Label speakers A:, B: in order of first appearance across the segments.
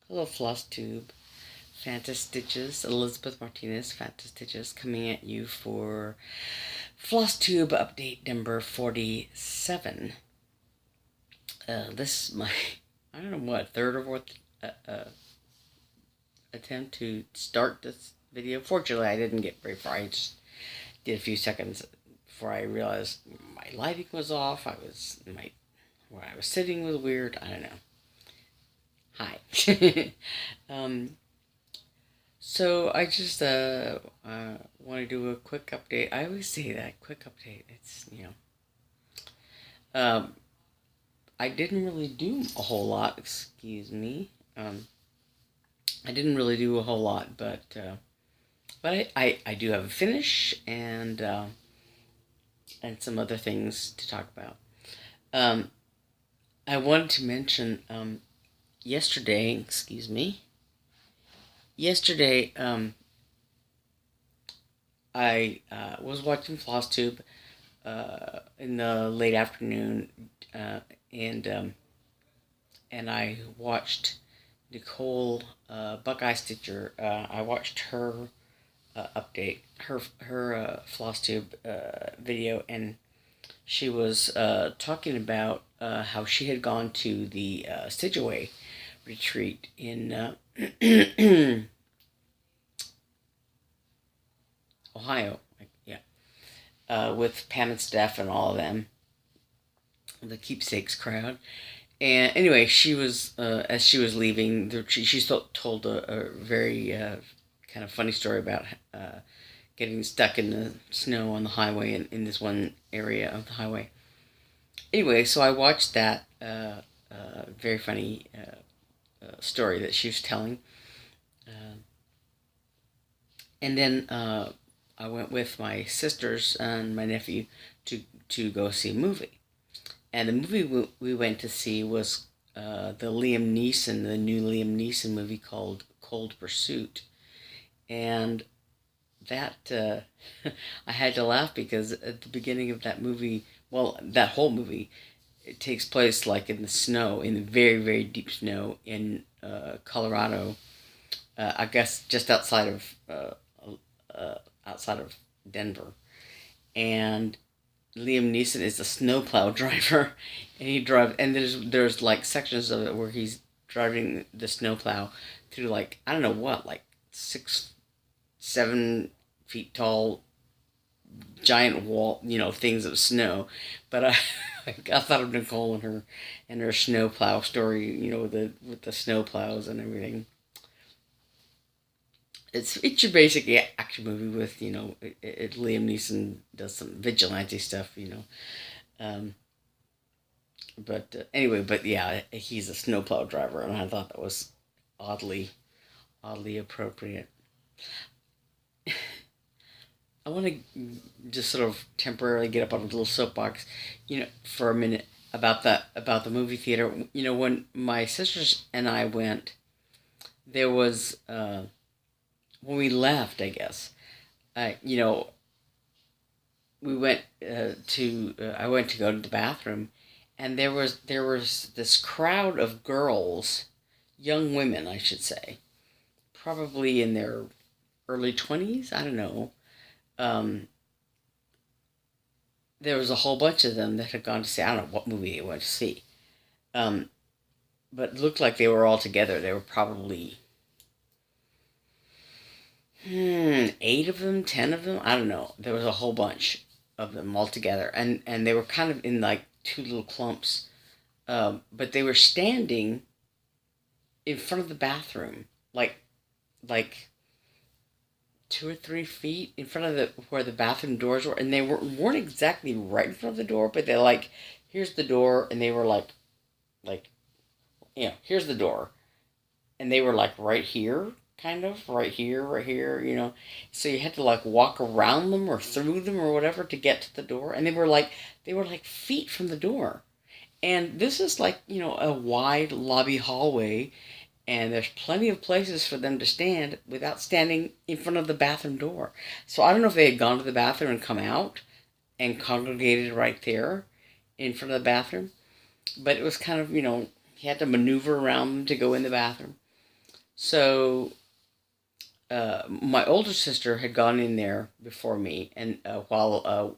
A: Hello, Flosstube. Phantastitches, Elizabeth Martinez, Phantastitches, coming at you for Flosstube update number 47. This is my, I don't know what, third or fourth attempt to start this video. Fortunately, I didn't get very far. I just did a few seconds before I realized my lighting was off. Where I was sitting was weird. I don't know. Hi. So I just want to do a quick update. I always say that, quick update. It's, I didn't really do a whole lot, excuse me. I didn't really do a whole lot, but I do have a finish and some other things to talk about. I wanted to mention, yesterday, I was watching Flosstube in the late afternoon, and I watched Nicole Buckeye Stitcher. I watched her update, her Flosstube video, and she was talking about how she had gone to the Stitchaway retreat in Ohio, with Pam and Steph and all of them, the keepsakes crowd. And anyway, she was as she was leaving, she told a very kind of funny story about getting stuck in the snow on the highway in this one area of the highway. Anyway, so I watched that very funny story that she was telling, and then I went with my sisters and my nephew to go see a movie. And the movie we went to see was the new Liam Neeson movie called Cold Pursuit. And that, I had to laugh because at the beginning of that movie, well, that whole movie, it takes place like in the snow, in the very, very deep snow in Colorado. I guess just outside of Denver. And Liam Neeson is a snowplow driver, and he drives. And there's like sections of it where he's driving the snowplow through, like, I don't know what, like 6, 7 feet tall giant wall, things of snow. But I thought of Nicole and her snowplow story, with the snowplows and everything. It's your basic action movie with, Liam Neeson does some vigilante stuff, Anyway, but yeah, he's a snowplow driver, and I thought that was oddly appropriate. I want to just sort of temporarily get up on a little soapbox, for a minute about the movie theater. When my sisters and I went, there was when we left, I guess, we went I went to go to the bathroom, and there was this crowd of girls, young women, I should say, probably in their early 20s. I don't know. There was a whole bunch of them that had gone to see, I don't know what movie they went to see, but it looked like they were all together. They were probably 8 of them, 10 of them, I don't know. There was a whole bunch of them all together, and they were kind of in like 2 little clumps, but they were standing in front of the bathroom, like 2 or 3 feet in front of where the bathroom doors were, and they weren't exactly right in front of the door, but they're like, here's the door, and they were like, here's the door, and they were like right here, kind of right here, so you had to like walk around them or through them or whatever to get to the door, and they were like feet from the door. And this is like, a wide lobby hallway, and there's plenty of places for them to stand without standing in front of the bathroom door. So I don't know if they had gone to the bathroom and come out and congregated right there in front of the bathroom, but it was kind of, you had to maneuver around them to go in the bathroom. So my older sister had gone in there before me, and while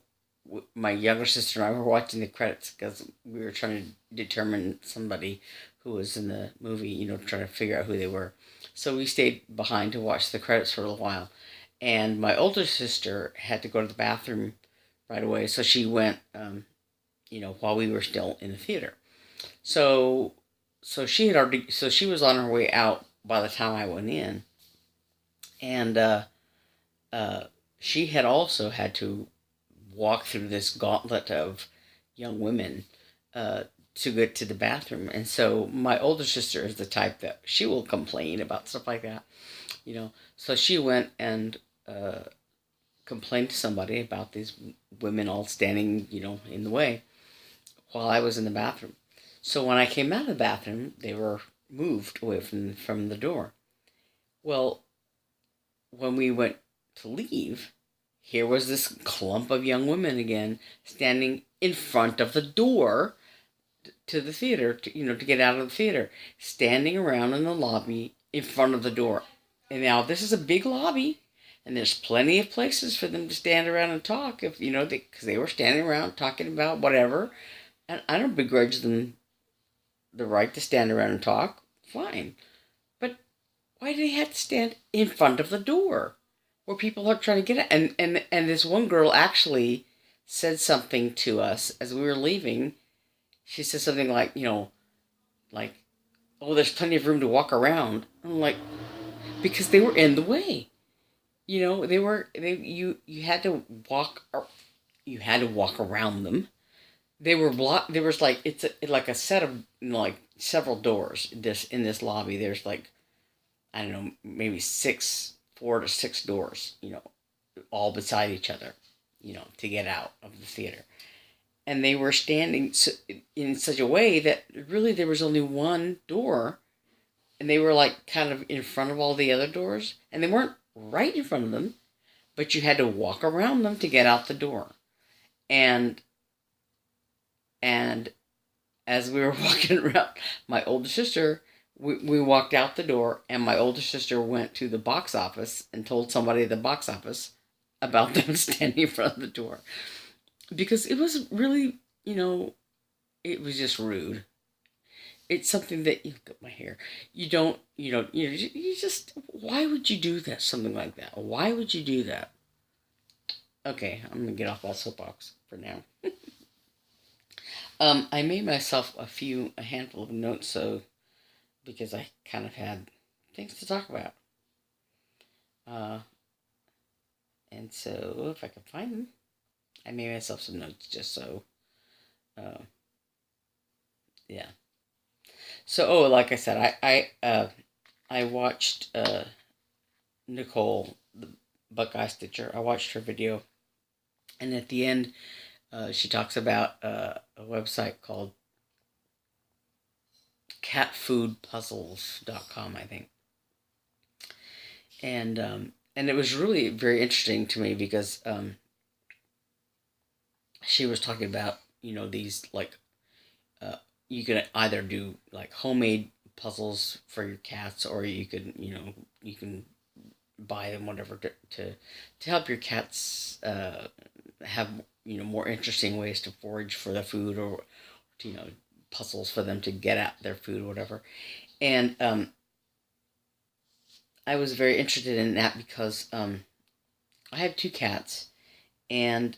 A: my younger sister and I were watching the credits because we were trying to determine somebody who was in the movie, trying to figure out who they were. So we stayed behind to watch the credits for a little while. And my older sister had to go to the bathroom right away, so she went, while we were still in the theater. So, so she was on her way out by the time I went in, and uh, she had also had to walk through this gauntlet of young women uh, to get to the bathroom. And so my older sister is the type that she will complain about stuff like that, So she went and complained to somebody about these women all standing, in the way while I was in the bathroom. So when I came out of the bathroom, they were moved away from the door. Well, when we went to leave, here was this clump of young women again standing in front of the door to the theater, to get out of the theater, standing around in the lobby in front of the door. And now this is a big lobby, and there's plenty of places for them to stand around and talk if, because they were standing around talking about whatever. And I don't begrudge them the right to stand around and talk. Fine. But why do they have to stand in front of the door where people are trying to get out? And this one girl actually said something to us as we were leaving. She said something like, like, oh, there's plenty of room to walk around. I'm like, because they were in the way. You had to walk, or you had to walk around them. They were blocked. There was like, like a set of, like several doors in this lobby. There's like, I don't know, maybe 4 to 6 doors, all beside each other, to get out of the theater. And they were standing in such a way that really there was only one door, and they were like kind of in front of all the other doors, and they weren't right in front of them, but you had to walk around them to get out the door. And as we were walking around, my older sister, we walked out the door, and my older sister went to the box office and told somebody at the box office about them standing in front of the door. Because it was really, it was just rude. It's something that, look at my hair. You just, why would you do that? Something like that. Why would you do that? Okay, I'm going to get off that soapbox for now. I made myself a handful of notes, because I kind of had things to talk about. And so, if I can find them, I made myself some notes just so, yeah. So, like I said, I watched Nicole, the Buckeye Stitcher. I watched her video, and at the end, she talks about a website called catfoodpuzzles.com, I think. And it was really very interesting to me because she was talking about, these, like, you can either do, like, homemade puzzles for your cats, or you can, you can buy them, whatever, to help your cats have, more interesting ways to forage for the food, or, puzzles for them to get at their food, or whatever. And I was very interested in that because I have 2 cats, and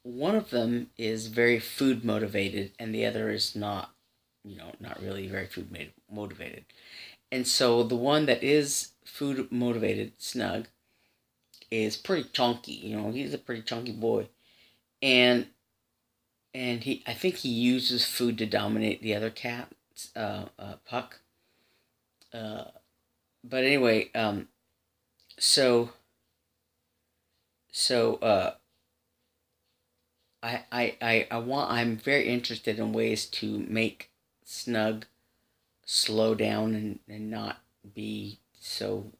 A: one of them is very food motivated, and the other is not, not really very food motivated. And so the one that is food motivated, Snug, is pretty chunky. He's a pretty chunky boy, and I think he uses food to dominate the other cat, Puck. But anyway, so I'm very interested in ways to make Snug slow down and not be so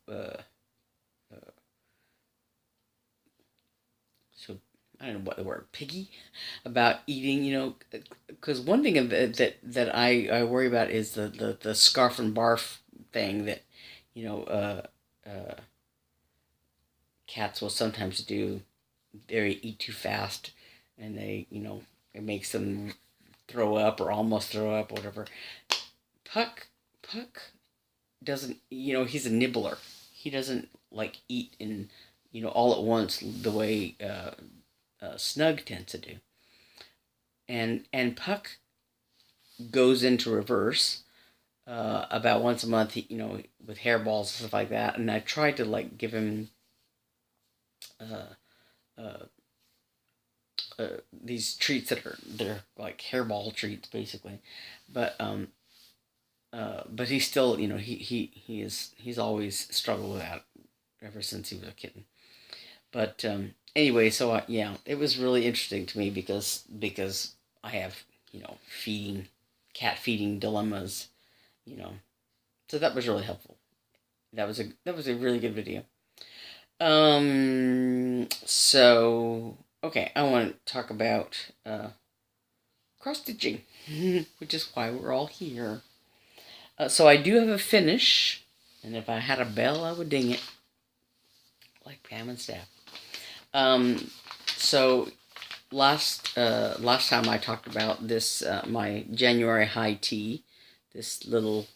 A: I don't know what the word, piggy, about eating, because one thing that I worry about is the scarf and barf thing that, you know, uh, cats will sometimes do. They eat too fast, and it makes them throw up or almost throw up, or whatever. Puck doesn't, he's a nibbler. He doesn't like eat in, all at once the way Snug tends to do. And Puck goes into reverse about once a month, with hairballs and stuff like that. And I tried to like give him uh, uh, these treats they're like hairball treats basically, but he's still, he's always struggled with that ever since he was a kitten. But anyway, so yeah, it was really interesting to me because I have, feeding cat feeding dilemmas, you know. So that was really helpful. That was a really good video. So okay, I want to talk about cross stitching, which is why we're all here. So I do have a finish, and if I had a bell, I would ding it, like Pam and Staff. So last time I talked about this, my January high tea, this little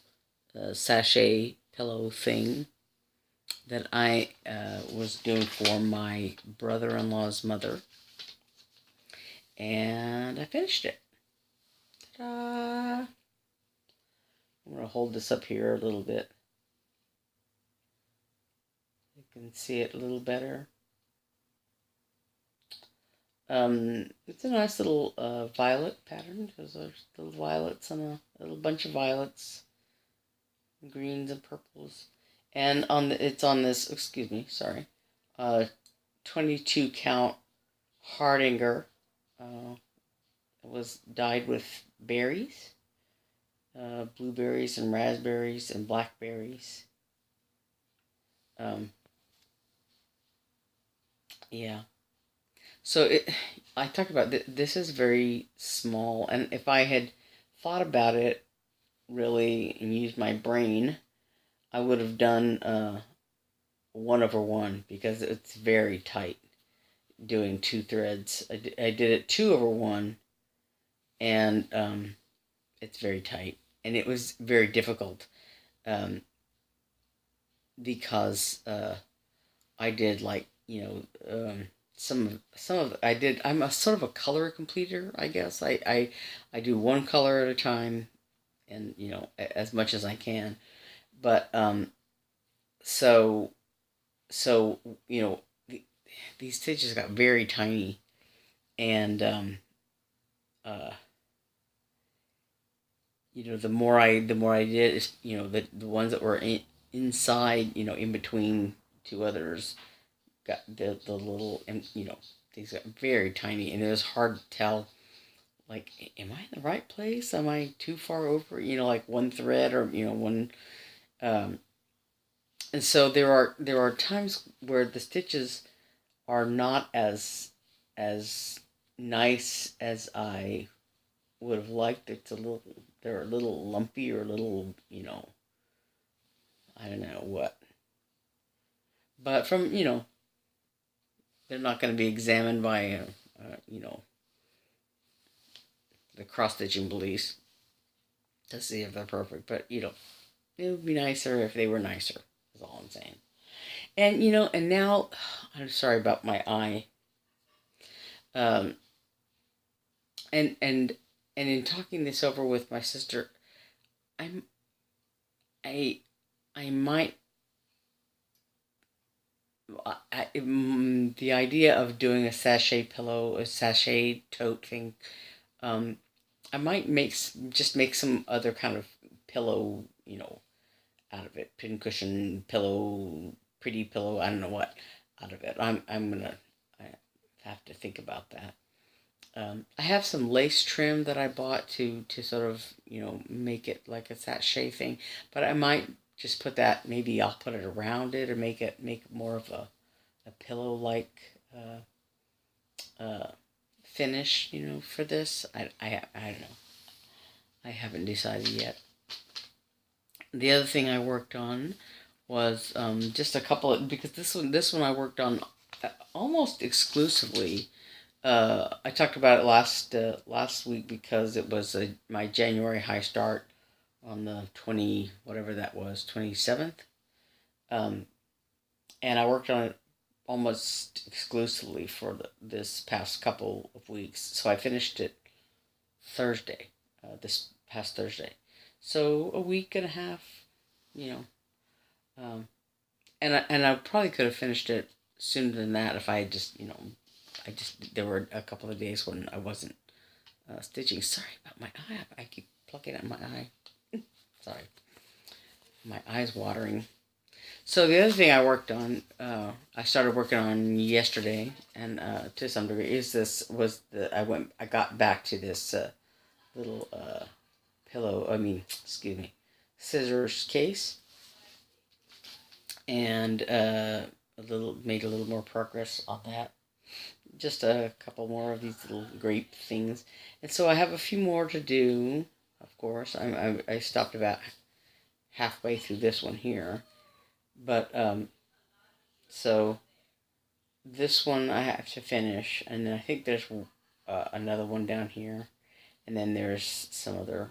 A: sachet pillow thing that I was doing for my brother-in-law's mother, and I finished it. Ta-da! I'm going to hold this up here a little bit. You can see it a little better. It's a nice little violet pattern. There's little violets and a little bunch of violets, greens and purples, and it's on this. Excuse me, sorry. 22 count Hardinger. It was dyed with berries, blueberries and raspberries and blackberries. Yeah. So I talked about this is very small, and if I had thought about it really and used my brain, I would have done 1/1 because it's very tight. Doing 2 threads, I did it 2/1, and it's very tight, and it was very difficult because I did like some of I did. I'm a sort of a color completer, I guess. I do one color at a time, and as much as I can. But so these stitches got very tiny, and uh, the more I did, is the ones that were inside, in between two others, got the little, and these got very tiny, and it was hard to tell, like, am I in the right place? Am I too far over? Like one thread, or one. And so there are times where the stitches are not as nice as I would have liked. They're a little lumpy, or a little, I don't know what. But they're not going to be examined by the cross stitching police to see if they're perfect. But it would be nicer if they were nicer. Is all I'm saying. And and now I'm sorry about my eye. Um, and in talking this over with my sister, I'm I might. The idea of doing a sachet pillow, a sachet tote thing, I might just make some other kind of pillow, out of it, pincushion pillow, pretty pillow, I don't know what, out of it. I have to think about that. I have some lace trim that I bought to sort of make it like a sachet thing, but I might just put that. Maybe I'll put it around it, or make it more of a pillow like finish, for this. I don't know. I haven't decided yet. The other thing I worked on was just a couple of, because this one I worked on almost exclusively. I talked about it last week because it was my January high start on the 27th. And I worked on it almost exclusively for this past couple of weeks. So I finished it Thursday, this past Thursday. So a week and a half, and I probably could have finished it sooner than that if I had just, there were a couple of days when I wasn't stitching. Sorry about my eye. I keep plucking at my eye. Sorry. My eye's watering. So the other thing I worked on, I started working on yesterday, and to some degree, I got back to this little scissors case, and made a little more progress on that. Just a couple more of these little grape things, and so I have a few more to do. Of course, I stopped about halfway through this one here, but so this one I have to finish, and I think there's another one down here, and then there's some other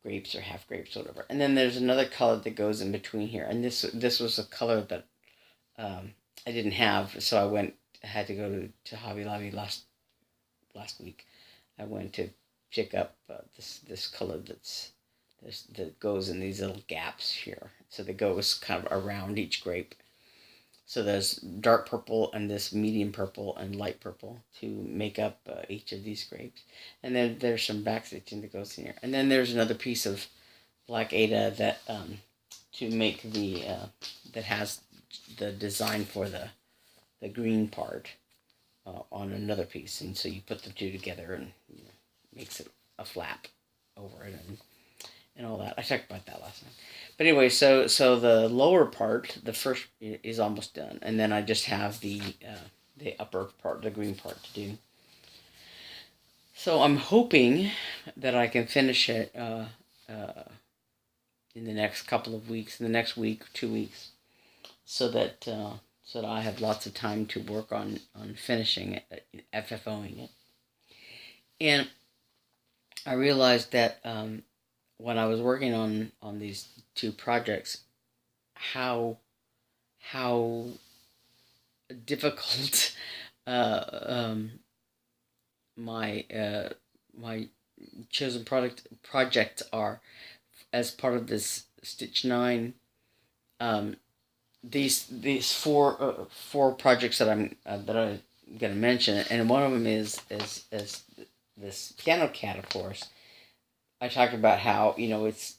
A: grapes or half grapes, or whatever, and then there's another color that goes in between here, and this was a color that I didn't have, so I had to go to Hobby Lobby last week. I went to pick up this color that goes in these little gaps here. So that goes kind of around each grape. So there's dark purple and this medium purple and light purple to make up each of these grapes. And then there's some backstitching that goes in here. And then there's another piece of black Ada that to make that has the design for the green part on another piece, and so you put the two together and makes it a flap over it and all that. I talked about that last night. But anyway, so the lower part, the first, is almost done, and then I just have the upper part, the green part, to do. So I'm hoping that I can finish it in the next couple of weeks, in the next week, 2 weeks, so that I have lots of time to work on finishing it, FFOing it. And I realized that when I was working on these two projects, how difficult my chosen projects are as part of this Stitch 9. These four projects that I'm gonna mention, and one of them is this piano cat, of course. I talked about how it's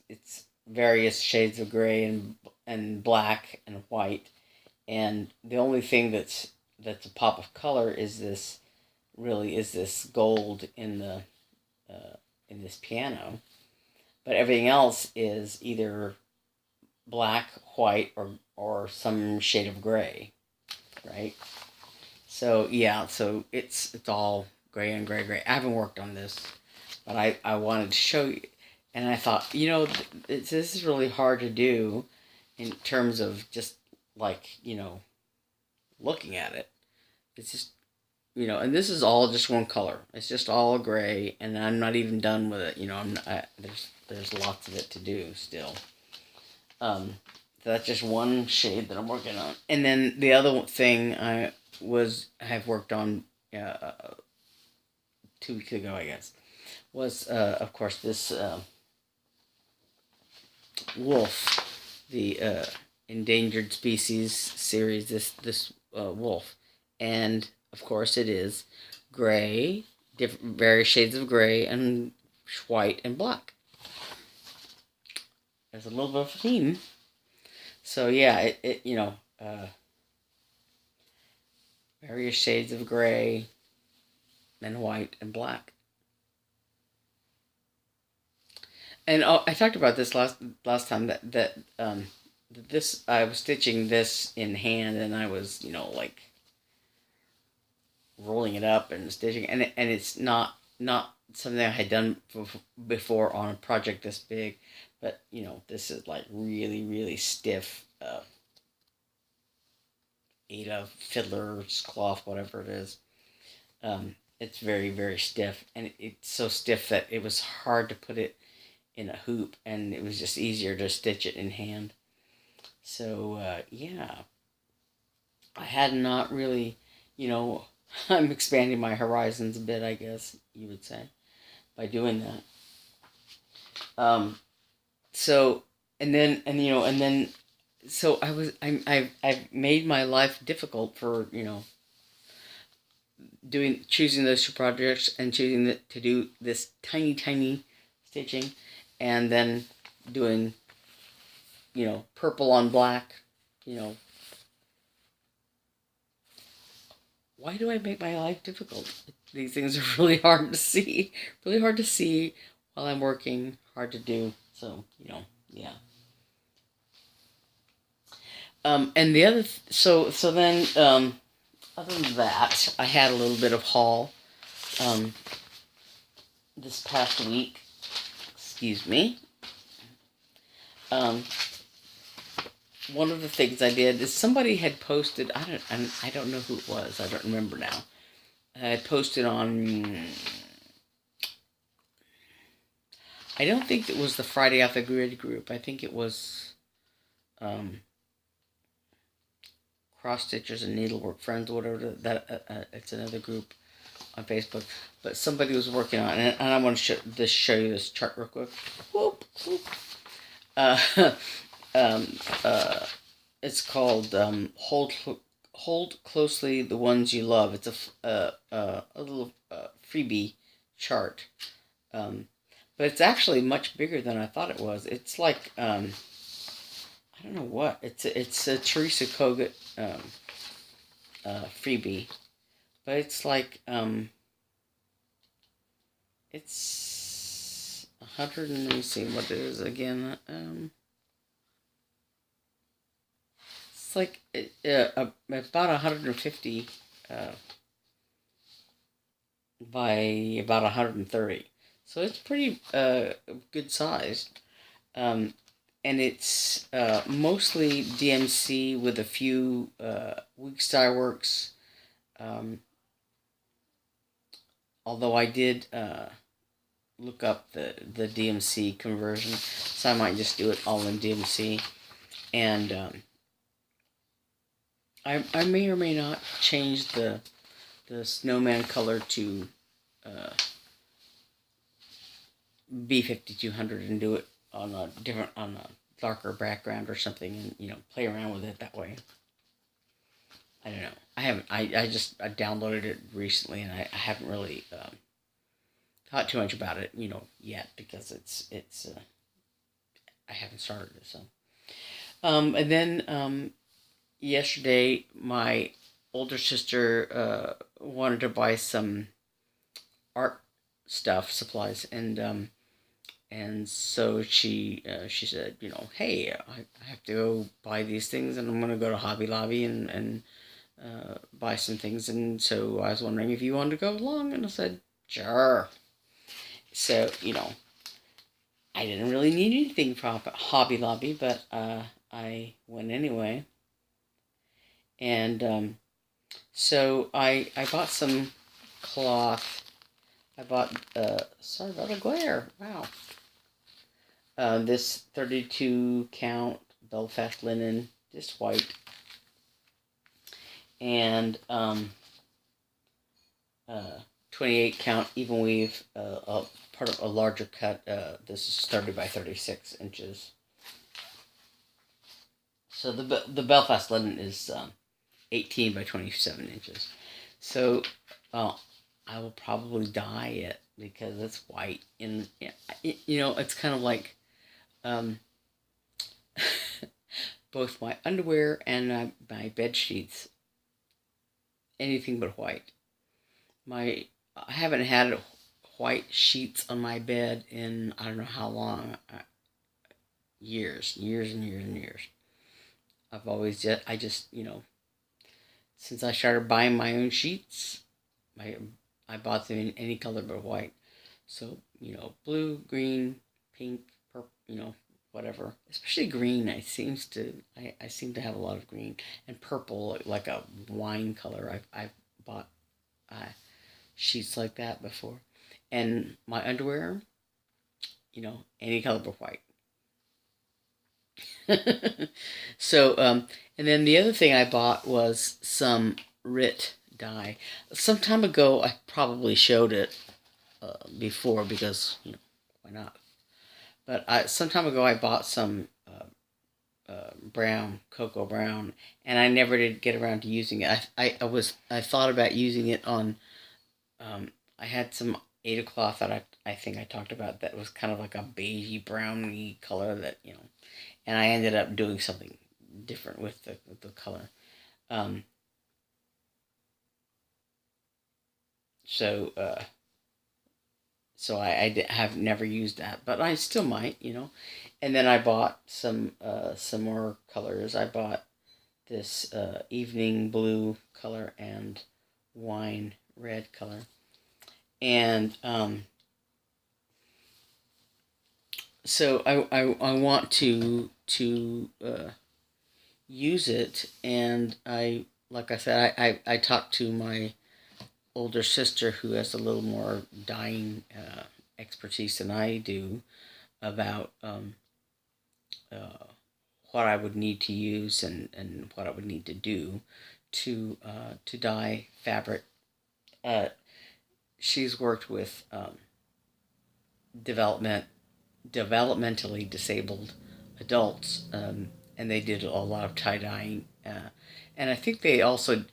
A: various shades of gray and black and white, and the only thing that's a pop of color is this gold in this piano, but everything else is either black, white, or some shade of gray, right? So yeah, so it's all gray and gray. I haven't worked on this, but I wanted to show you, and I thought, this is really hard to do in terms of just looking at it. It's just, and this is all just one color. It's just all gray, and I'm not even done with it. There's lots of it to do still. So that's just one shade that I'm working on. And then the other thing I have worked on 2 weeks ago, I guess, was of course this wolf, the endangered species series. This wolf, and of course it is gray, various shades of gray and white and black. There's a little bit of a theme. So yeah, various shades of gray and white and black. And I talked about this last time that this, I was stitching this in hand, and I was rolling it up and stitching, and it's not something I had done before on a project this big, but this is like really really stiff. Ada fiddler's cloth, whatever it is. It's very very stiff, and it's so stiff that it was hard to put it in a hoop, and it was just easier to stitch it in hand. So yeah, I had not really, I'm expanding my horizons a bit, I guess you would say, by doing that. So so I've made my life difficult for choosing those two projects and choosing to do this tiny stitching, and then doing purple on black. Why do I make my life difficult? These things are really hard to see, while I'm working, hard to do. So yeah. And the other then other than that, I had a little bit of haul this past week. Excuse me. One of the things I did is somebody had posted. I don't know who it was. I don't remember now. I had posted on. I don't think it was the Friday Off the Grid group. I think it was Cross Stitchers and Needlework Friends, or whatever that. It's another group on Facebook. But somebody was working on it, and I want to show you this chart real quick. Whoop, whoop. It's called Hold Closely the Ones You Love. It's a little freebie chart, but it's actually much bigger than I thought it was. It's like I don't know what it's a Teresa Kogut freebie, but it's like it's 100 and let me see what it is again. It's like about 150 by about 130, so it's pretty good sized, and it's mostly DMC with a few weak style works. Although I did look up the DMC conversion, so I might just do it all in DMC, and I may or may not change the snowman color to B5200 and do it on a darker background or something, and play around with it that way. I don't know. I haven't. I downloaded it recently, and I haven't really thought too much about it, yet, because it's I haven't started it. So, and then yesterday, my older sister wanted to buy some art supplies, and so she said, hey, I have to go buy these things, and I'm going to go to Hobby Lobby and buy some things, and so I was wondering if you wanted to go along, and I said, sure. So, I didn't really need anything from Hobby Lobby, but I went anyway. And so I bought some cloth. I bought, sorry about the glare, wow. This 32 count Belfast linen, just white. And 28 count even weave, part of a larger cut. This is 30 by 36 inches. So the Belfast linen is 18 by 27 inches. So I will probably dye it because it's white, and it's kind of like both my underwear and my bed sheets, anything but white. I haven't had white sheets on my bed in I don't know how long, years and years and years. I just since I started buying my own sheets, I bought them in any color but white. So, blue, green, pink, purple, whatever. Especially green. I seem to have a lot of green and purple, like a wine color. I've bought sheets like that before. And my underwear, any color but white. So, and then the other thing I bought was some RIT dye. Some time ago, I probably showed it before because, why not? But some time ago, I bought some brown, cocoa brown, and I never did get around to using it. I thought about using it on, I had some Ada cloth that I think I talked about that was kind of like a beigey browny color that, and I ended up doing something different with the color. Um, so have never used that, but I still might. And then I bought some more colors. I bought this evening blue color and wine red color, and so I want to use it, and like I said, I talked to my older sister who has a little more dyeing expertise than I do about uh, what I would need to use and what I would need to do to dye fabric. Uh, she's worked with development developmentally disabled adults, and they did a lot of tie dyeing. And I think they also,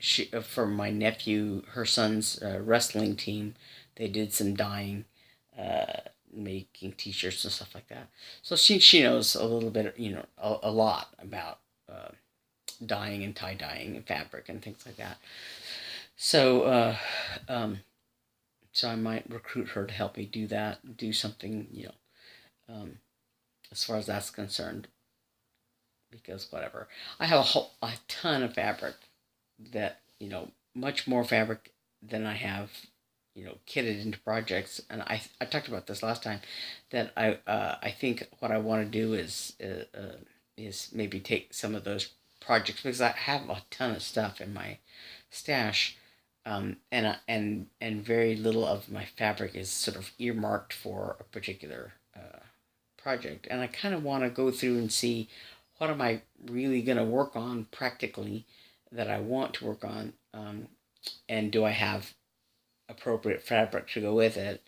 A: for my nephew, her son's wrestling team, they did some dyeing, making T-shirts and stuff like that. So she knows a little bit, a lot about dyeing and tie dyeing and fabric and things like that. So so I might recruit her to help me do that, do something, um, as far as that's concerned. Because whatever, I have a ton of fabric that, much more fabric than I have, kitted into projects. And I talked about this last time, that I think what I want to do is maybe take some of those projects, because I have a ton of stuff in my stash, and very little of my fabric is sort of earmarked for a particular project, and I kind of want to go through and see what am I really going to work on practically that I want to work on, and do I have appropriate fabric to go with it,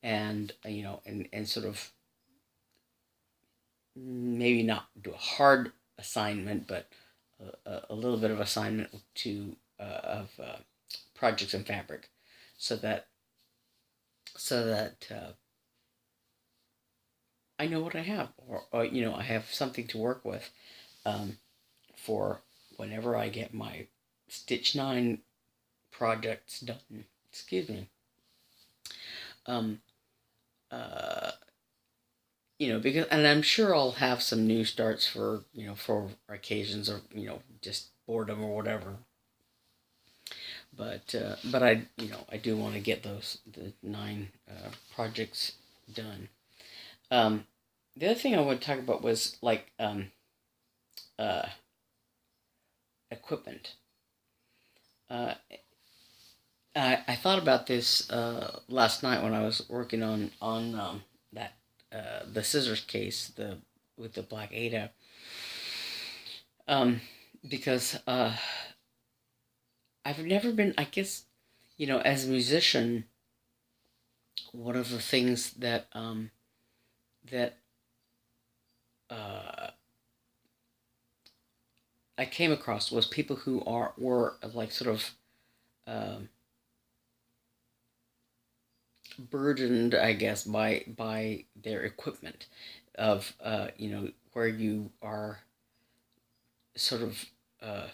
A: and and sort of maybe not do a hard assignment, but a little bit of assignment to of projects and fabric, so that so that I know what I have, or I have something to work with, um, for whenever I get my Stitch 9 projects done. Excuse me. Um, uh, because, and I'm sure I'll have some new starts for, for occasions, or, just boredom or whatever. But I do want to get the 9 projects done. The other thing I want to talk about was like uh, equipment. Uh, I thought about this last night when I was working on that the scissors case, the with the black Ada, um, because I've never been. I guess, as a musician, one of the things that uh, I came across was people who were like sort of um, burdened, I guess, by their equipment, of where you are sort of uh,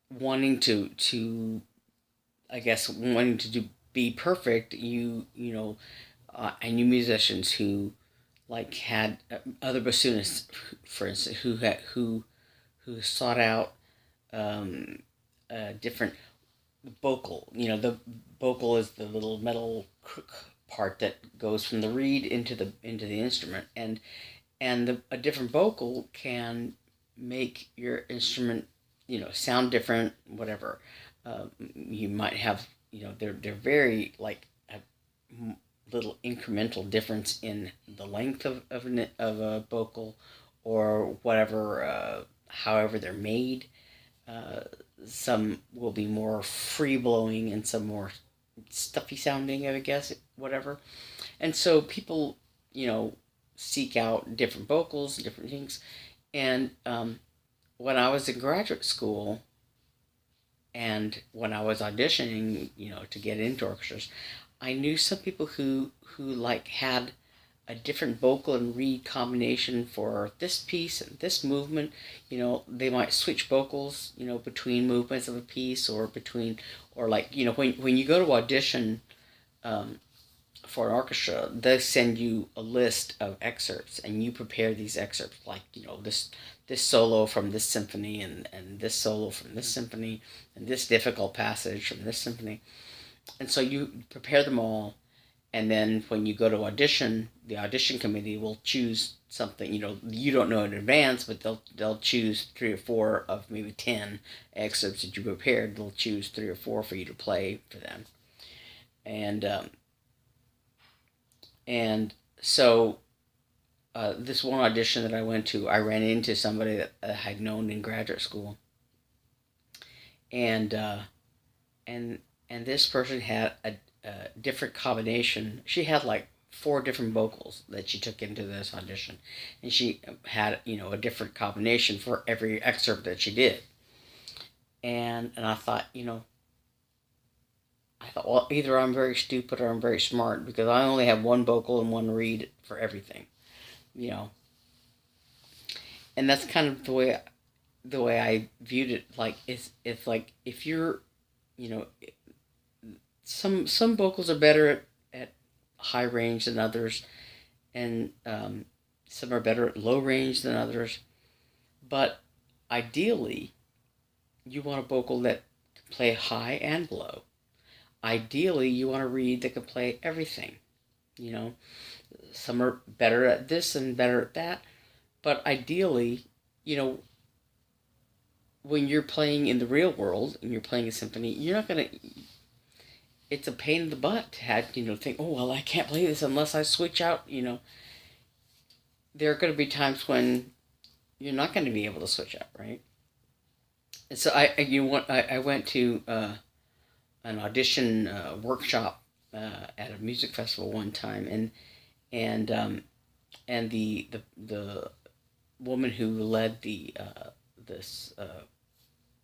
A: wanting to I guess wanting to be perfect. And you musicians who like had other bassoonists, for instance, who sought out different bocal. The bocal is the little metal crook part that goes from the reed into the instrument, and a different vocal can make your instrument, sound different. Whatever, you might have, they're very like a little incremental difference in the length of a vocal, or whatever, however they're made. Uh, some will be more free blowing and some more stuffy sounding, I guess, whatever. And so people, seek out different vocals, different things. And when I was in graduate school and when I was auditioning, to get into orchestras, I knew some people who like had a different vocal and reed combination for this piece and this movement. They might switch vocals, between movements of a piece, or between, or like, when you go to audition, um, for an orchestra, they send you a list of excerpts, and you prepare these excerpts, like, this solo from this symphony, and this solo from this symphony, and this difficult passage from this symphony. And so you prepare them all, and then when you go to audition, the audition committee will choose something. You don't know in advance, but they'll choose 3 or 4 of maybe 10 excerpts that you prepared. They'll choose 3 or 4 for you to play for them, and and so, this one audition that I went to, I ran into somebody that I had known in graduate school, and and and this person had a different combination. She had like 4 different vocals that she took into this audition, and she had, a different combination for every excerpt that she did. And I thought, well, either I'm very stupid or I'm very smart, because I only have one vocal and one reed for everything, you know. And that's kind of the way I viewed it. Like, it's like, if you're, you know, some vocals are better at high range than others, and some are better at low range than others. But ideally, you want a vocal that can play high and low. Ideally, you want a reed that can play everything. You know, some are better at this and better at that. But ideally, you know, when you're playing in the real world and you're playing a symphony, you're not gonna. It's a pain in the butt to have, think, oh well, I can't play this unless I switch out. There are going to be times when you're not going to be able to switch out, right? And so I went to an audition workshop at a music festival one time, and the woman who led this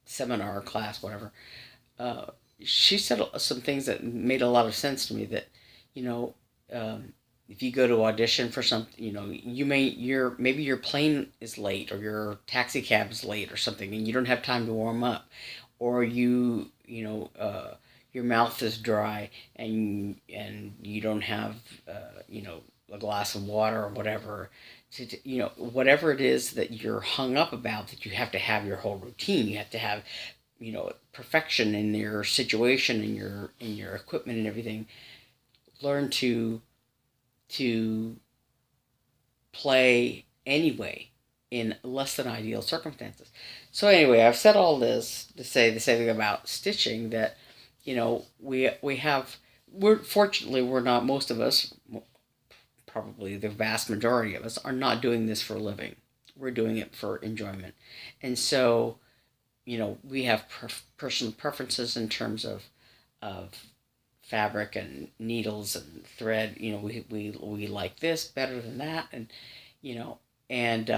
A: seminar class, whatever, uh, she said some things that made a lot of sense to me. That, you know, if you go to audition for something, maybe your plane is late, or your taxi cab is late or something, and you don't have time to warm up, or your mouth is dry, and you don't have a glass of water or whatever. Whatever it is that you're hung up about, that you have to have your whole routine. You have to have, perfection in your situation, in your equipment and everything. Learn to play anyway in less than ideal circumstances. So anyway, I've said all this to say the same thing about stitching, that we're not, most of us, probably the vast majority of us, are not doing this for a living. We're doing it for enjoyment. And so, we have personal preferences in terms of fabric and needles and thread. We like this better than that, you know, and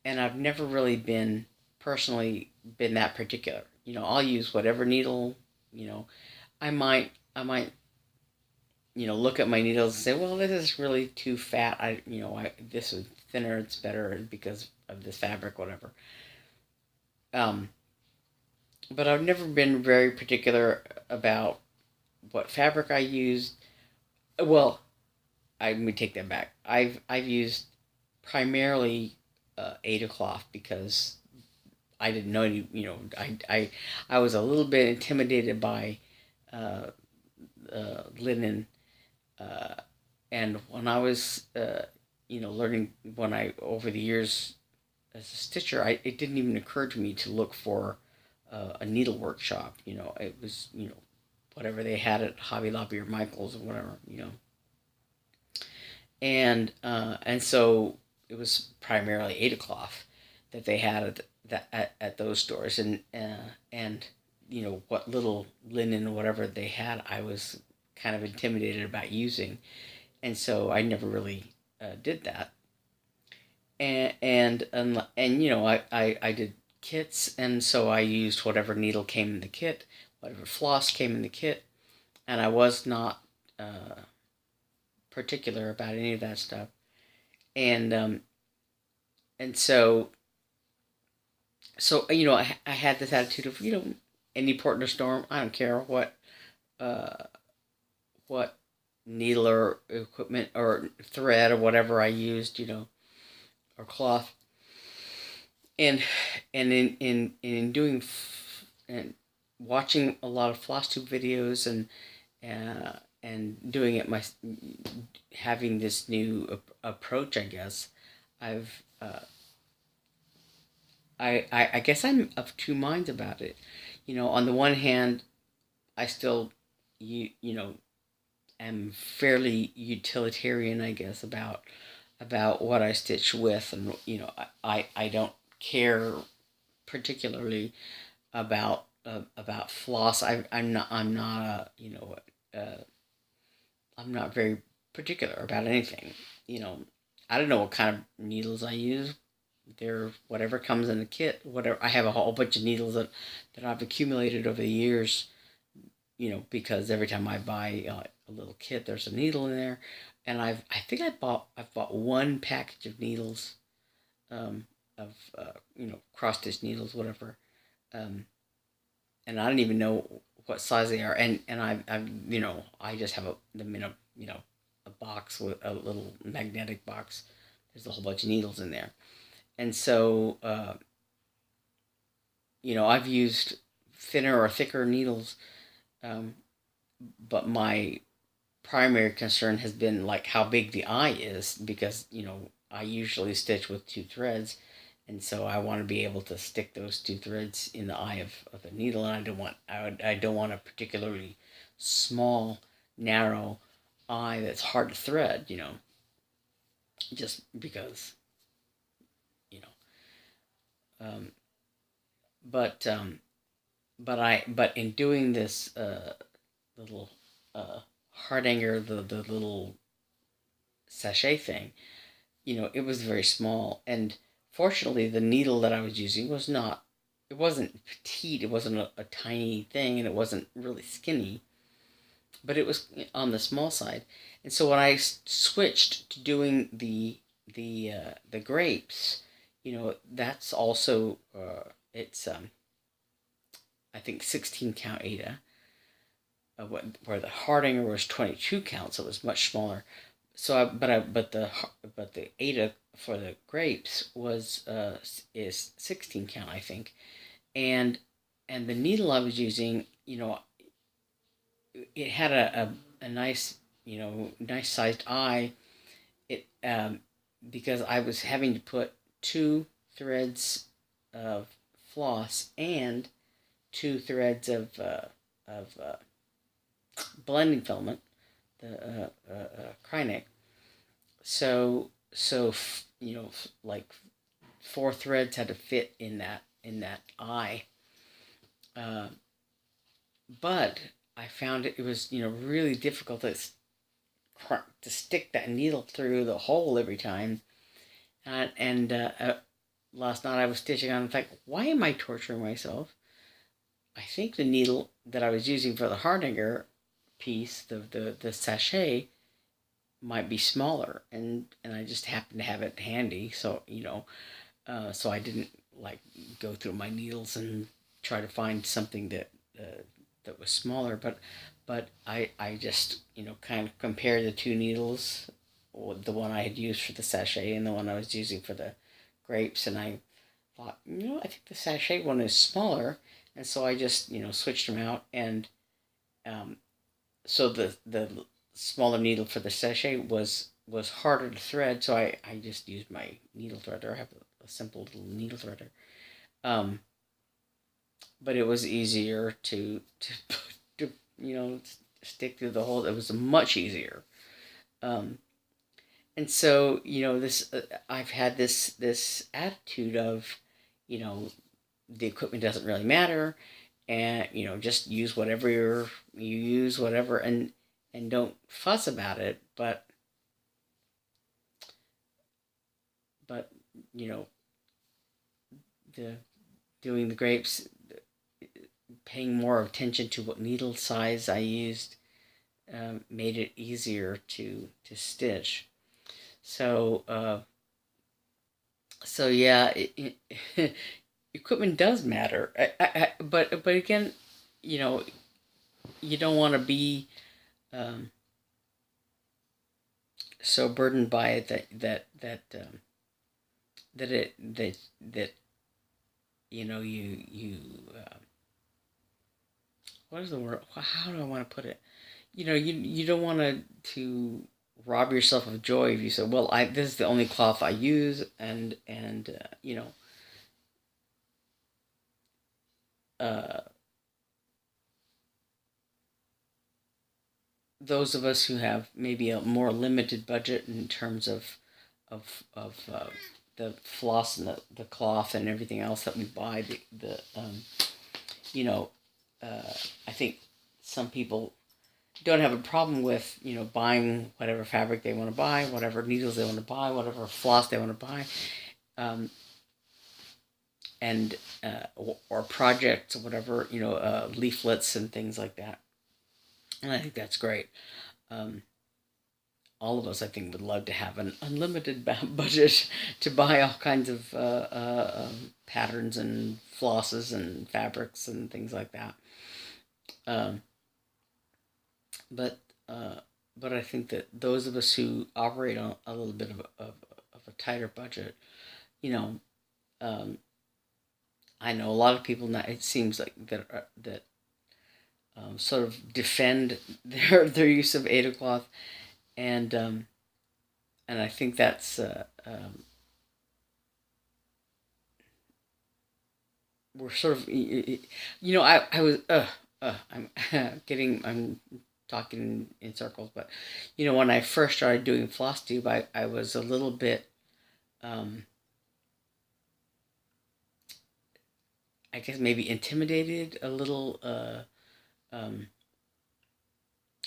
A: I've never really personally been that particular. I'll use whatever needle. I might look at my needles and say, well, this is really too fat. This is thinner. It's better because of this fabric, whatever. Um, but I've never been very particular about what fabric I used. Well, let me take that back. I've used primarily Ada cloth, because I didn't know. I was a little bit intimidated by uh, linen. And when I was, learning, when I over the years as a stitcher, it didn't even occur to me to look for a needle workshop. It was whatever they had at Hobby Lobby or Michael's or whatever. And so it was primarily Ada cloth that they had at those stores, and what little linen or whatever they had, I was kind of intimidated about using, and so I never really did that. And I did kits, and so I used whatever needle came in the kit, whatever floss came in the kit, and I was not particular about any of that stuff. And um and so I had this attitude of, any port in a storm, I don't care uh, what needle or equipment or thread or whatever I used, or cloth. And in doing and watching a lot of Flosstube videos, and doing it having this new approach, I guess I've I guess I'm of two minds about it. On the one hand, I still you know am fairly utilitarian, I guess, about what I stitch with, and I don't care particularly about floss. I'm not very particular about anything. You know, I don't know what kind of needles I use. They're whatever comes in the kit. Whatever, I have a whole bunch of needles that I've accumulated over the years. Because every time I buy a little kit, there's a needle in there, and I've bought one package of needles, of cross stitch needles, whatever, um, and I don't even know what size they are, and I just have them in a box with a little magnetic box. There's a whole bunch of needles in there, and so I've used thinner or thicker needles, um, but my primary concern has been like how big the eye is, because I usually stitch with two threads, and so I want to be able to stick those two threads in the eye of the needle, and I don't want a particularly small, narrow eye that's hard to thread, just because you know um, but but in doing this little hardanger, the little sachet thing, it was very small, and fortunately the needle that I was using it wasn't petite, it wasn't a tiny thing, and it wasn't really skinny, but it was on the small side. And so when I switched to doing the grapes, that's also it's I think 16 count Ada, where the Hardinger was 22 counts, so it was much smaller. So, but the Ada for the grapes is 16 count, I think, and the needle I was using, it had a nice, nice sized eye. It Because I was having to put two threads of floss and two threads of blending filament, the Krynic. So like four threads had to fit in that eye. Uh, but I found it was really difficult to stick that needle through the hole every time. And last night I was stitching on. In fact, why am I torturing myself? I think the needle that I was using for the Hardinger piece, the sachet, might be smaller, and I just happened to have it handy. So so I didn't like go through my needles and try to find something that was smaller. But I just kind of compared the two needles, the one I had used for the sachet and the one I was using for the grapes, and I thought, I think the sachet one is smaller, and so I just switched them out, so the smaller needle for the sachet was harder to thread, so I just used my needle threader. I have a simple little needle threader. But it was easier to stick through the hole. It was much easier. And so this I've had this attitude of, the equipment doesn't really matter, and just use whatever you use, whatever, and don't fuss about it. But the doing the grapes, paying more attention to what needle size I used, made it easier to stitch. So yeah, equipment does matter. But again, you don't want to be so burdened by it that you what is the word? How do I want to put it? You don't want to rob yourself of joy if you say, well, this is the only cloth I use, and those of us who have maybe a more limited budget in terms of the floss and the cloth and everything else that we buy, I think some people don't have a problem with buying whatever fabric they want to buy, whatever needles they want to buy, whatever floss they want to buy, and or projects, whatever, leaflets and things like that. And I think that's great. All of us, I think, would love to have an unlimited budget to buy all kinds of patterns and flosses and fabrics and things like that. But I think that those of us who operate on a little bit of a tighter budget, I know a lot of people now. It seems like that sort of defend their use of Ada cloth, and I think that's we're sort of I was I'm I'm talking in circles, but when I first started doing Flosstube, I was a little bit I guess maybe intimidated a little.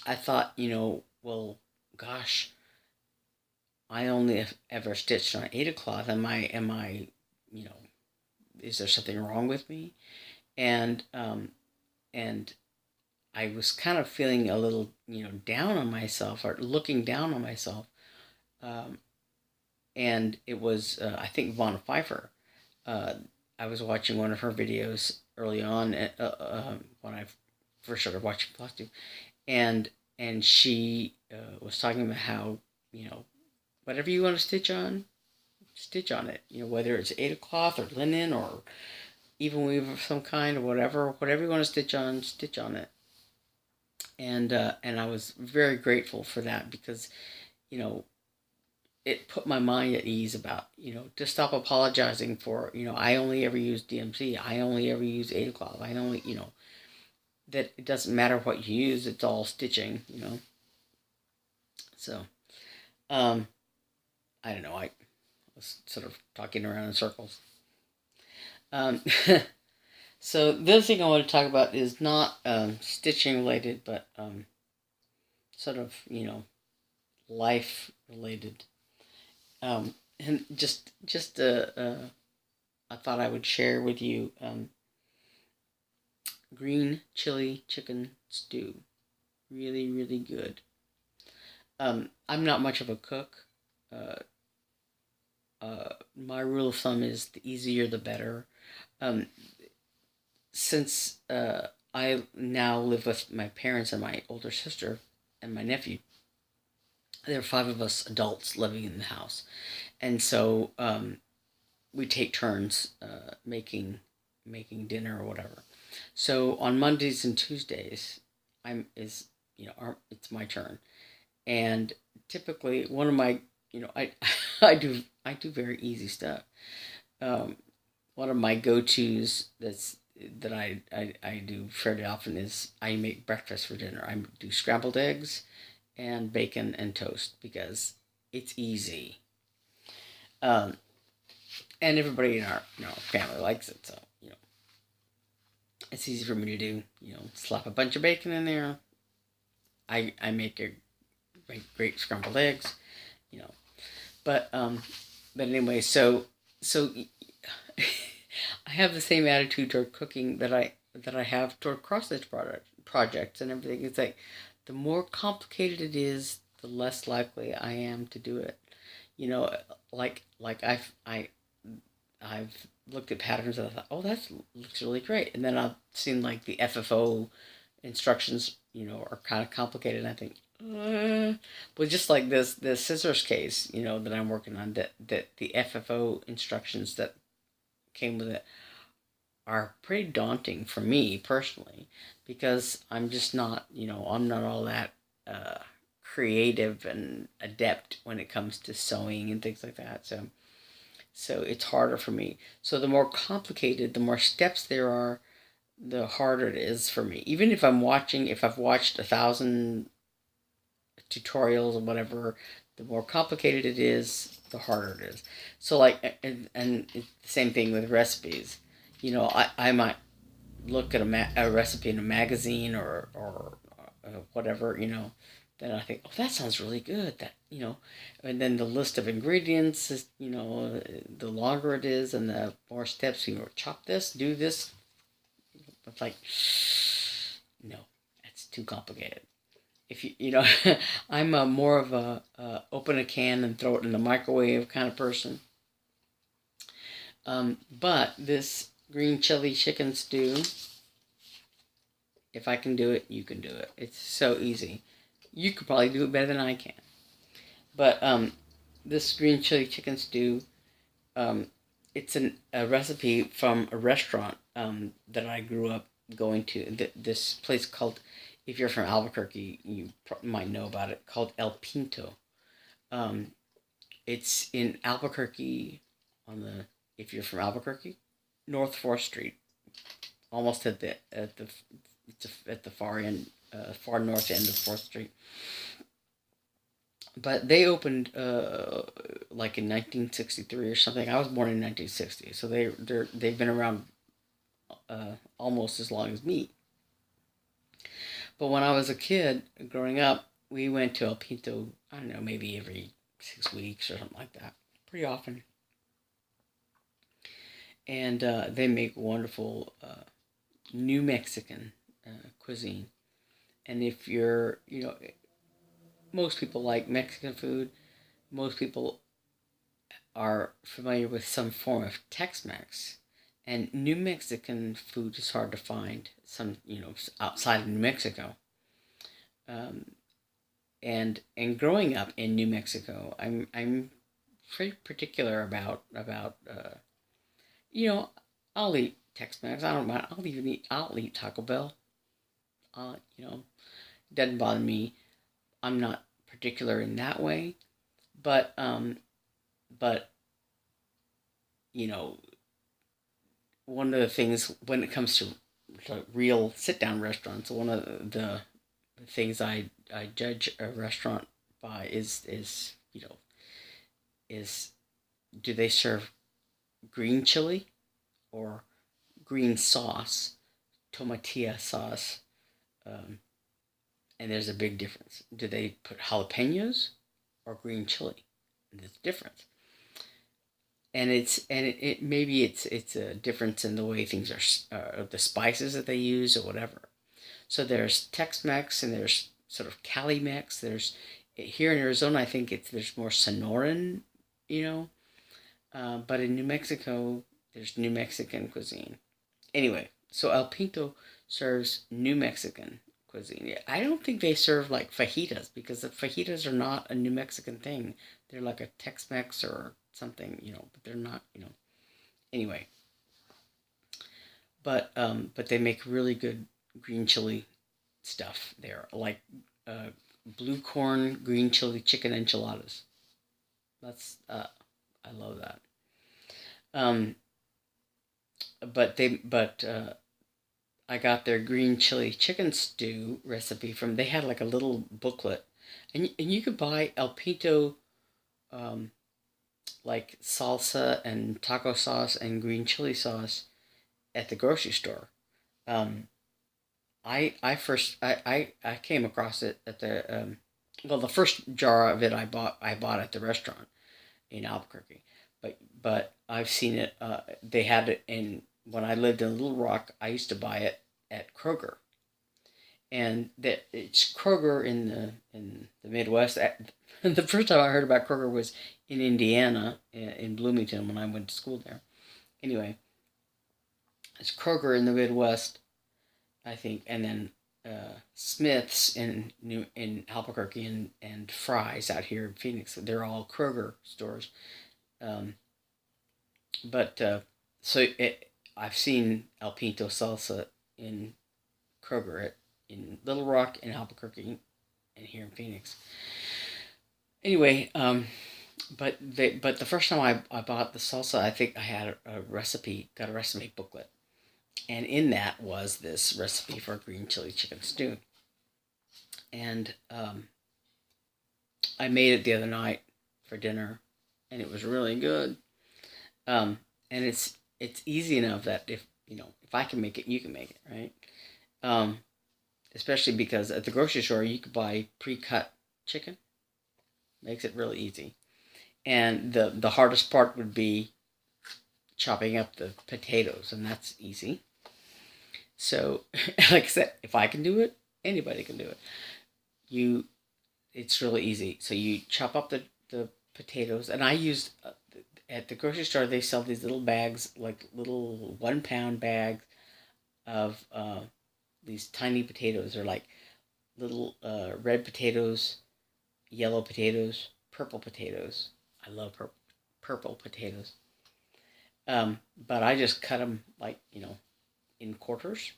A: I thought, well, gosh, I only ever stitched on Ada cloth. Am I, is there something wrong with me? And and I was kind of feeling a little, down on myself, or looking down on myself. And it was, I think, Vaughn Pfeiffer. I was watching one of her videos early on when I first started watching Flosstube, and she was talking about how whatever you want to stitch on it. Whether it's Ada cloth or linen or even weave of some kind or whatever you want to stitch on it. And I was very grateful for that because it put my mind at ease about to stop apologizing for I only ever use DMC, I only ever use Ada cloth, I only that it doesn't matter what you use, it's all stitching. So I don't know, I was sort of talking around in circles. So the other thing I want to talk about is not stitching related, but sort of life related. And just I thought I would share with you Green Chile Chicken Stew. Really, really good. I'm not much of a cook. My rule of thumb is the easier the better. Since I now live with my parents and my older sister and my nephew, there are 5 of us adults living in the house, and so we take turns making dinner or whatever. So on Mondays and Tuesdays, it's my turn. And typically one of my, I I do very easy stuff. Um, One of my go-tos that I do fairly often is I make breakfast for dinner. I do scrambled eggs and bacon and toast because it's easy. Um, and everybody in our family likes it, so it's easy for me to do. Slap a bunch of bacon in there. I make a great scrambled eggs. You know, but anyway, so I have the same attitude toward cooking that I have toward cross-stitch projects and everything. It's like the more complicated it is, the less likely I am to do it. You know, like I've looked at patterns and I thought, oh, that looks really great, and then I've seen like the FFO instructions, are kind of complicated, and I think, but just like this scissors case, that I'm working on, that the FFO instructions that came with it are pretty daunting for me personally, because I'm just not, I'm not all that creative and adept when it comes to sewing and things like that. So it's harder for me. So the more complicated, the more steps there are, the harder it is for me. Even if I've watched 1,000 tutorials or whatever, the more complicated it is, the harder it is. So like, and it's the same thing with recipes. I might look at a recipe in a magazine or whatever, then I think, oh, that sounds really good. And then the list of ingredients is, the longer it is and the more steps, chop this, do this. It's like, no, that's too complicated. If I'm more of a open a can and throw it in the microwave kind of person. But this green chili chicken stew, if I can do it, you can do it. It's so easy. You could probably do it better than I can. But this green chili chicken stew, it's a recipe from a restaurant that I grew up going to. This place called, if you're from Albuquerque, you might know about it, called El Pinto. It's in Albuquerque, if you're from Albuquerque, North 4th Street, almost at the far end, far north end of 4th Street. But they opened like in 1963 or something. I was born in 1960, so they've been around almost as long as me. But when I was a kid growing up, we went to El Pinto, I don't know, maybe every 6 weeks or something like that, pretty often. And they make wonderful New Mexican cuisine. And if most people like Mexican food. Most people are familiar with some form of Tex-Mex. And New Mexican food is hard to find, outside of New Mexico. And growing up in New Mexico, I'm pretty particular about I'll eat Tex-Mex. I don't mind. I'll eat Taco Bell. Uh, you know, doesn't bother me. I'm not particular in that way, but but you know, one of the things when it comes to real sit-down restaurants, one of the things I judge a restaurant by is do they serve green chili or green sauce, tomatilla sauce, um, and there's a big difference. Do they put jalapenos or green chili? There's a difference, and maybe it's a difference in the way things are, the spices that they use or whatever. So there's Tex-Mex and there's sort of Cali-Mex. There's here in Arizona, I think there's more Sonoran, you know, but in New Mexico, there's New Mexican cuisine. Anyway, so El Pinto serves New Mexican cuisine. I don't think they serve like fajitas because the fajitas are not a New Mexican thing. They're like a Tex-Mex or something, but they're not, Anyway, but they make really good green chili stuff there, like blue corn, green chili chicken enchiladas. That's I love that. Um, but I got their green chili chicken stew recipe from. They had like a little booklet, and you could buy El Pinto, um, like salsa and taco sauce and green chili sauce at the grocery store. Um, I came across it at the well, the first jar of it I bought at the restaurant in Albuquerque, but I've seen it. They had it in when I lived in Little Rock. I used to buy it at Kroger, and that it's Kroger in the Midwest. The first time I heard about Kroger was in Indiana, in Bloomington, when I went to school there. Anyway, it's Kroger in the Midwest, I think, and then Smith's in Albuquerque, and Fry's out here in Phoenix. They're all Kroger stores. Um, but so I've seen El Pinto salsa in Kroger in Little Rock, in Albuquerque, and here in Phoenix. Anyway, but the first time I bought the salsa, I think I had got a recipe booklet, and in that was this recipe for green chili chicken stew. And I made it the other night for dinner, and it was really good. And it's easy enough that if I can make it, you can make it, right? Um, Especially because at the grocery store you could buy pre-cut chicken. Makes it really easy. And the hardest part would be chopping up the potatoes, and that's easy. So, like I said, if I can do it, anybody can do it. You, it's really easy. So you chop up the potatoes, and I used at the grocery store they sell these little bags, like little 1 pound bags of these tiny potatoes. They're like little red potatoes, yellow potatoes, purple potatoes. I love purple potatoes. But I just cut them like in quarters.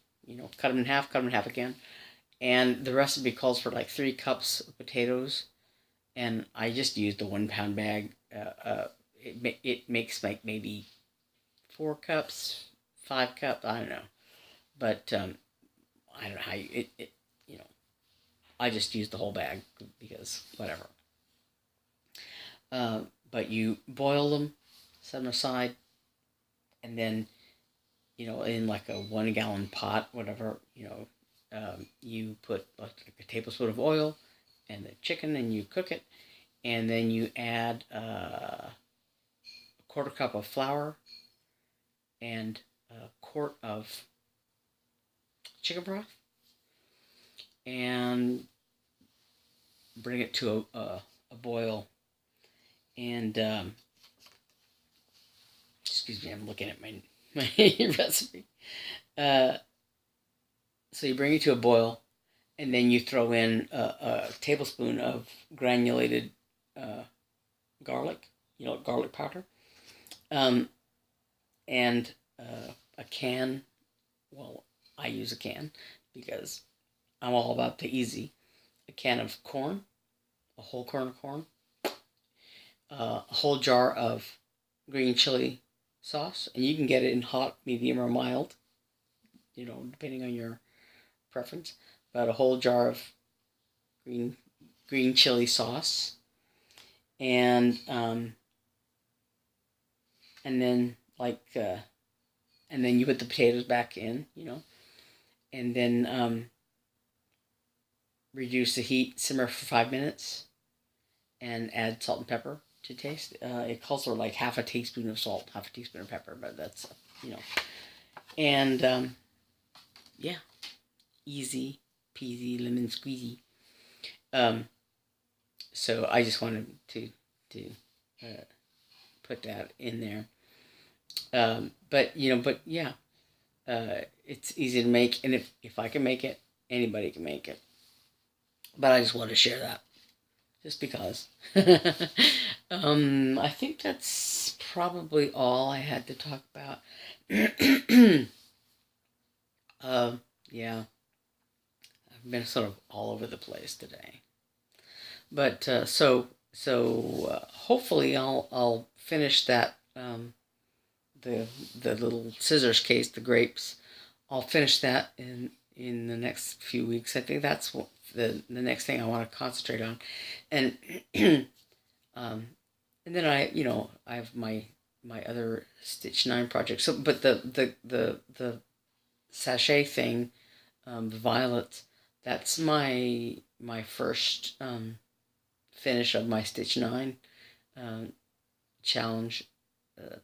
A: Cut them in half, cut them in half again. And the recipe calls for like 3 cups of potatoes, and I just used the 1 pound bag. It makes like maybe 4 cups, 5 cups. I don't know, but I don't know how it. I just used the whole bag because whatever. But you boil them, set them aside, and then in like a 1 gallon pot, whatever, you put like a tablespoon of oil and the chicken, and you cook it, and then you add a quarter cup of flour and a quart of chicken broth, and bring it to a boil. And excuse me, I'm looking at my recipe. So you bring it to a boil, and then you throw in a tablespoon of granulated garlic, garlic powder, um, and a can. Well, I use a can because I'm all about the easy. A can of corn, a whole kernel of corn, a whole jar of green chili sauce, and you can get it in hot, medium, or mild, depending on your preference. But a whole jar of green chili sauce, and then and then you put the potatoes back in, and then reduce the heat, simmer for 5 minutes, and add salt and pepper to taste. It calls for like half a teaspoon of salt, half a teaspoon of pepper, but that's and yeah, easy peasy lemon squeezy. So I just wanted to put that in there. But yeah, it's easy to make, and if I can make it, anybody can make it. But I just wanted to share that, just because. I think that's probably all I had to talk about. Yeah, I've been sort of all over the place today. But hopefully I'll finish that the little scissors case, the grapes. I'll finish that in the next few weeks. I think that's what the next thing I want to concentrate on, and and then I have my other Stitch 9 project. So, but the sachet thing, the violets, that's my first finish of my Stitch 9 challenge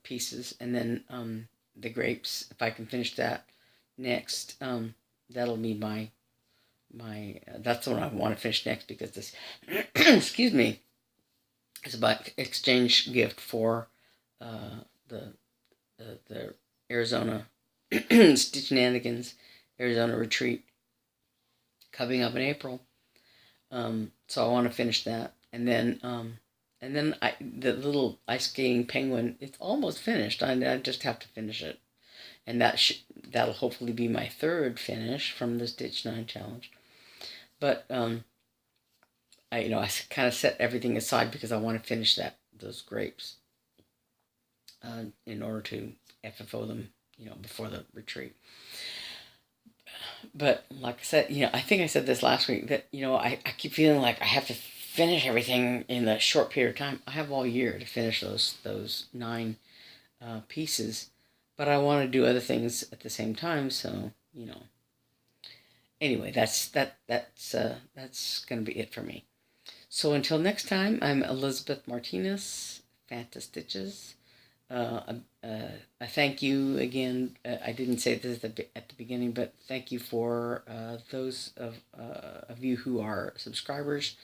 A: pieces, and then the grapes. If I can finish that next, that'll be my that's the one I want to finish next, because this excuse me, it's about exchange gift for the Arizona Stitchnanigans Arizona retreat coming up in April. So I want to finish that, and then the little ice skating penguin, it's almost finished. I just have to finish it, and that'll hopefully be my third finish from the Stitch 9 challenge. But I kind of set everything aside because I want to finish those grapes in order to FFO them, before the retreat. But like I said, I think I said this last week, that I keep feeling like I have to finish everything in a short period of time. I have all year to finish those 9 pieces, but I want to do other things at the same time. So anyway, that's gonna be it for me. So until next time, I'm Elizabeth Martinez, phantastitches. I thank you again. I didn't say this at the beginning, but thank you for those of you who are subscribers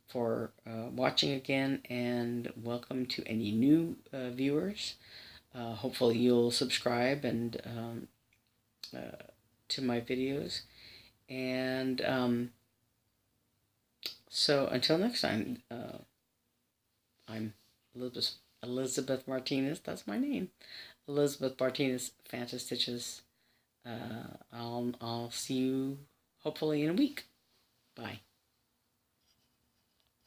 A: for watching again, and welcome to any new viewers. Hopefully you'll subscribe and to my videos, and so until next time, I'm Elizabeth Martinez. That's my name, Elizabeth Martinez, phantastitches. I'll see you hopefully in a week. Bye.